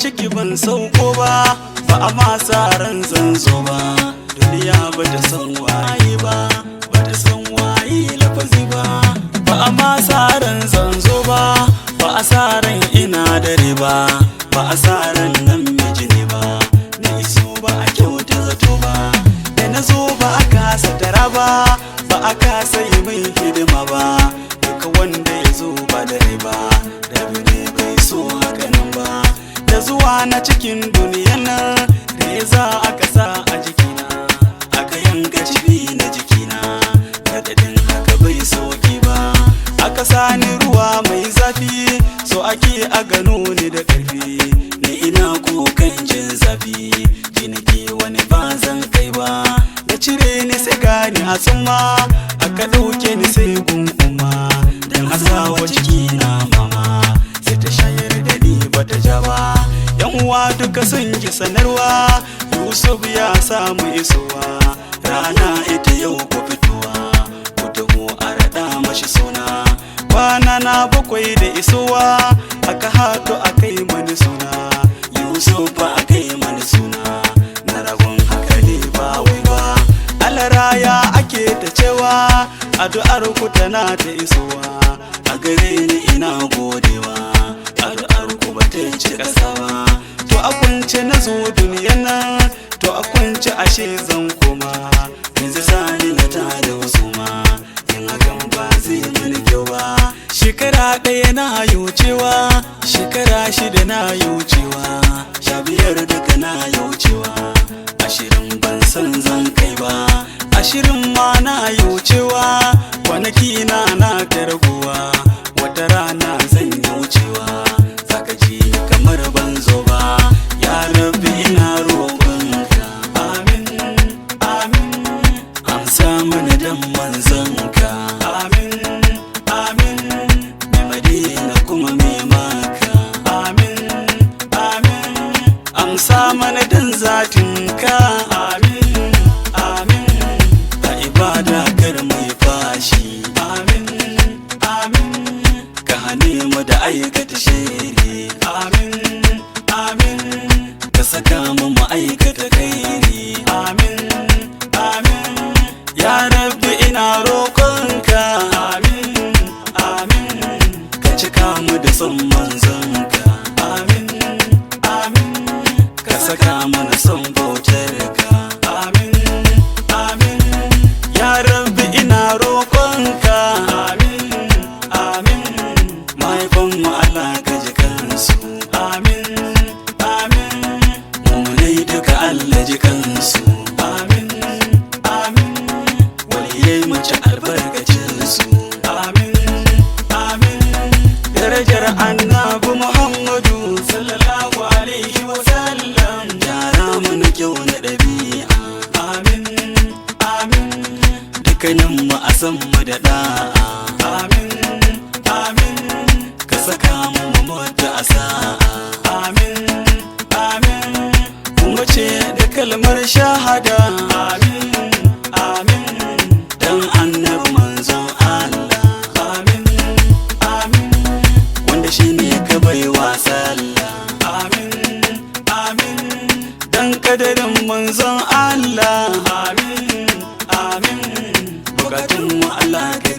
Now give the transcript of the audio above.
ciki ban sauko ba, ba a ma sa ran zan zo ba. Duniya ba ta san waye ba, ba ta san waye lafazi ba. Ba a ma sa ran zan zo ba, ba a sa ran ina dare ba, ba a sa ran nan miji ne ba. Na iso ba a kyauta zato ba, da na zo ba a kasa tara ba, ba a kasa yi mai hidima ba. Duka wanda ya zo ba dare ba, rabi ne bai so haka nan ba. Da zuwa na cikin duniya nan, da ya za aka sa a jikina, aka yanka cibi na jikina. Radadin haka bai sauki ba, aka sani ruwa mai zafi, so ake a gano ni da ƙarfi. Ni ina kukan jin zafi, jiniki wani ba zan kai ba. Da cire ni sai gani a summa, aka ɗauke ni sai gun umma, dan asawa ciki na mama, sai ta shayar da ni bata ja ba. Yan uwa duka sun ki sanarwa, Yusuf ya samu isowa. Rana ita yau ku fitowa, ku taho a raɗa mashi suna. Kwana na 7 da isowa, aka hato a kai mani suna. Yusuf ba a kai mani suna, na ragon haka ne ba wai ba. Alaraya ake ta cewa, addu'ar ku tana ta isowa. A gare ni ina godewa, addu'ar ku ba ta ci ƙasa ba. To a kwance na zo duniyan nan, to a kwance ashe zan koma. Yanzu sani na ta da wasu ma, yin hakan ba zai mini kyau ba. Shekara 1 na wucewa, shekara 6 na wucewa, 15 duka na wucewa. 20 ban san zan kai ba, 20 ma na wucewa. Kwanaki na ta raguwa, wata rana zan wucewa. Zaka ji kamar ban zo ba, ya rabbi ina roƙonka. Amin, amin, amsa mana dan manzanka. Amin, amin, mai Madina kuma mai Makka. Amin, amin, amsa mana dan zatinka. Amin, amin, a ibada kar mai fashi. Amin, amin, ka hane mu da aikata shiri. Amin, amin, ka saka mu ma'aikata kairi. Amin, amin, ya rabbi ina roƙonka. Amin, amin, ka cika mu da son manzonka. Amin, amin, ka saka mana son bautarka. Amin, amin, ya rabbi ina roƙonka. Amin, amin, mahaifanmu Allah ka ji kansu. Amin, amin, mummunai duka Allah ji kansu. Amin, amin, waliyai mace albarkacinsu. Amin, amin, darajar annabi Muhammadu sallallahu alaihi wa sallam, yara mana kyau na ɗabi'a. Amin, amin, dukkanin mu a san mu da da'a. Amin, amin, ka saka mu mutu a sa'a. Amin, amin, kuma ce da kalmar shahada. Amin, amin, dan annabi manzon Allah. Amin, amin, wanda shi ne ka baiwa sallah. Amin, amin, dan kadarin manzon Allah. Amin, amin, bukatun mu Allah ka